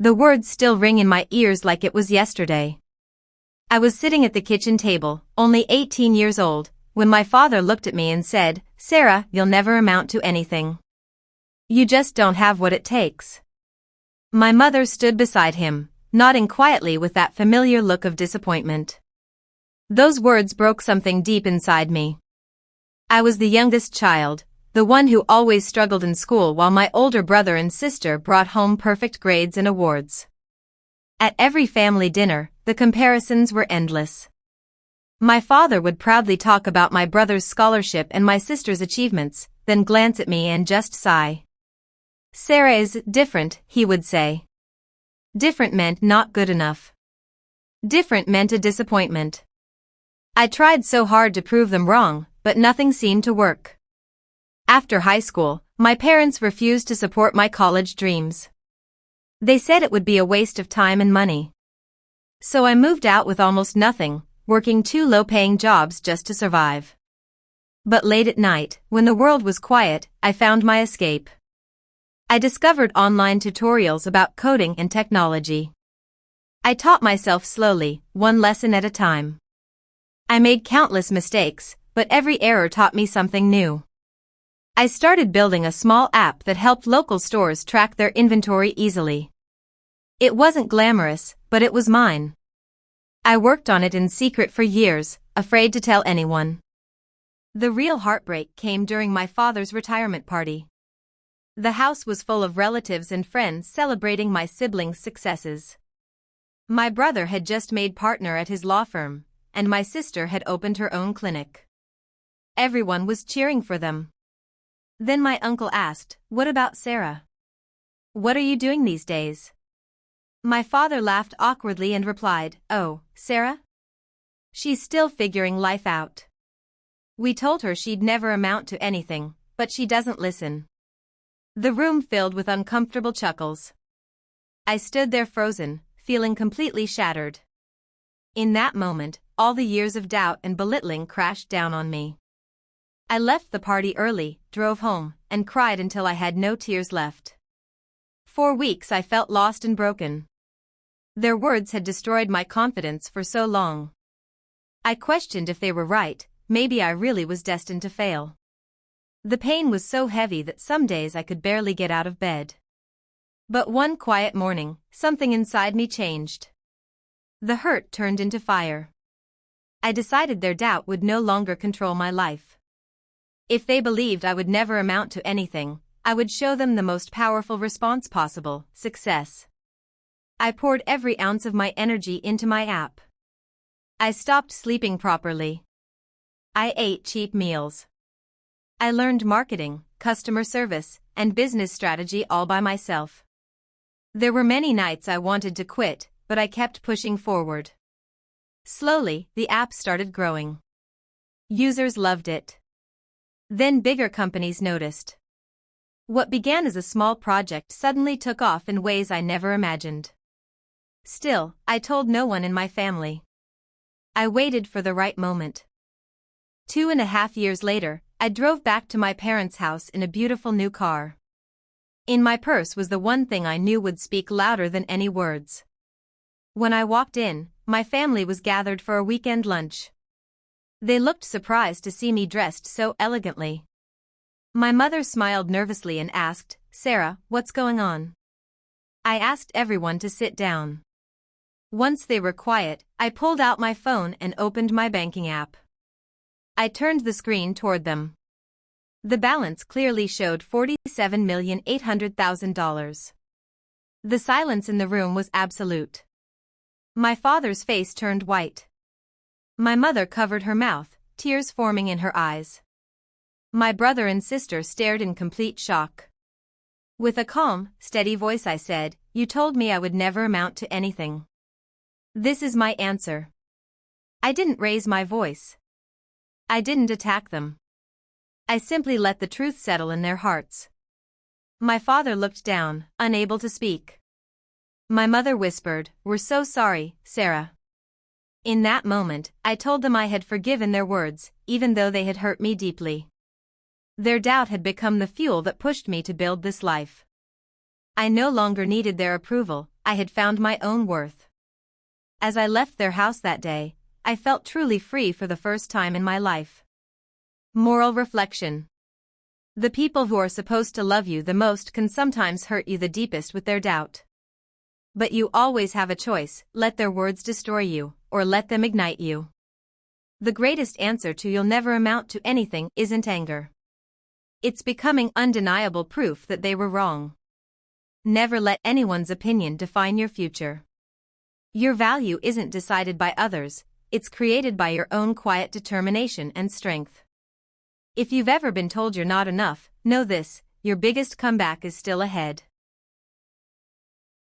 The words still ring in my ears like it was yesterday. I was sitting at the kitchen table, only 18 years old, when my father looked at me and said, "Sarah, you'll never amount to anything. You just don't have what it takes." My mother stood beside him, nodding quietly with that familiar look of disappointment. Those words broke something deep inside me. I was the youngest child, the one who always struggled in school while my older brother and sister brought home perfect grades and awards. At every family dinner, the comparisons were endless. My father would proudly talk about my brother's scholarship and my sister's achievements, then glance at me and just sigh. "Sarah is different," he would say. Different meant not good enough. Different meant a disappointment. I tried so hard to prove them wrong, but nothing seemed to work. After high school, my parents refused to support my college dreams. They said it would be a waste of time and money. So I moved out with almost nothing, working 2 low-paying jobs just to survive. But late at night, when the world was quiet, I found my escape. I discovered online tutorials about coding and technology. I taught myself slowly, one lesson at a time. I made countless mistakes, but every error taught me something new. I started building a small app that helped local stores track their inventory easily. It wasn't glamorous, but it was mine. I worked on it in secret for years, afraid to tell anyone. The real heartbreak came during my father's retirement party. The house was full of relatives and friends celebrating my siblings' successes. My brother had just made partner at his law firm, and my sister had opened her own clinic. Everyone was cheering for them. Then my uncle asked, "What about Sarah? What are you doing these days?" My father laughed awkwardly and replied, "Oh, Sarah? She's still figuring life out. We told her she'd never amount to anything, but she doesn't listen." The room filled with uncomfortable chuckles. I stood there frozen, feeling completely shattered. In that moment, all the years of doubt and belittling crashed down on me. I left the party early, drove home, and cried until I had no tears left. For weeks I felt lost and broken. Their words had destroyed my confidence for so long. I questioned if they were right, maybe I really was destined to fail. The pain was so heavy that some days I could barely get out of bed. But one quiet morning, something inside me changed. The hurt turned into fire. I decided their doubt would no longer control my life. If they believed I would never amount to anything, I would show them the most powerful response possible: success. I poured every ounce of my energy into my app. I stopped sleeping properly. I ate cheap meals. I learned marketing, customer service, and business strategy all by myself. There were many nights I wanted to quit, but I kept pushing forward. Slowly, the app started growing. Users loved it. Then bigger companies noticed. What began as a small project suddenly took off in ways I never imagined. Still, I told no one in my family. I waited for the right moment. 2.5 years later, I drove back to my parents' house in a beautiful new car. In my purse was the one thing I knew would speak louder than any words. When I walked in, my family was gathered for a weekend lunch. They looked surprised to see me dressed so elegantly. My mother smiled nervously and asked, "Sarah, what's going on?" I asked everyone to sit down. Once they were quiet, I pulled out my phone and opened my banking app. I turned the screen toward them. The balance clearly showed $47,800,000. The silence in the room was absolute. My father's face turned white. My mother covered her mouth, tears forming in her eyes. My brother and sister stared in complete shock. With a calm, steady voice I said, "You told me I would never amount to anything. This is my answer." I didn't raise my voice. I didn't attack them. I simply let the truth settle in their hearts. My father looked down, unable to speak. My mother whispered, "We're so sorry, Sarah." In that moment, I told them I had forgiven their words, even though they had hurt me deeply. Their doubt had become the fuel that pushed me to build this life. I no longer needed their approval, I had found my own worth. As I left their house that day, I felt truly free for the first time in my life. Moral reflection. The people who are supposed to love you the most can sometimes hurt you the deepest with their doubt. But you always have a choice: let their words destroy you, or let them ignite you. The greatest answer to "you'll never amount to anything" isn't anger. It's becoming undeniable proof that they were wrong. Never let anyone's opinion define your future. Your value isn't decided by others, it's created by your own quiet determination and strength. If you've ever been told you're not enough, know this: your biggest comeback is still ahead.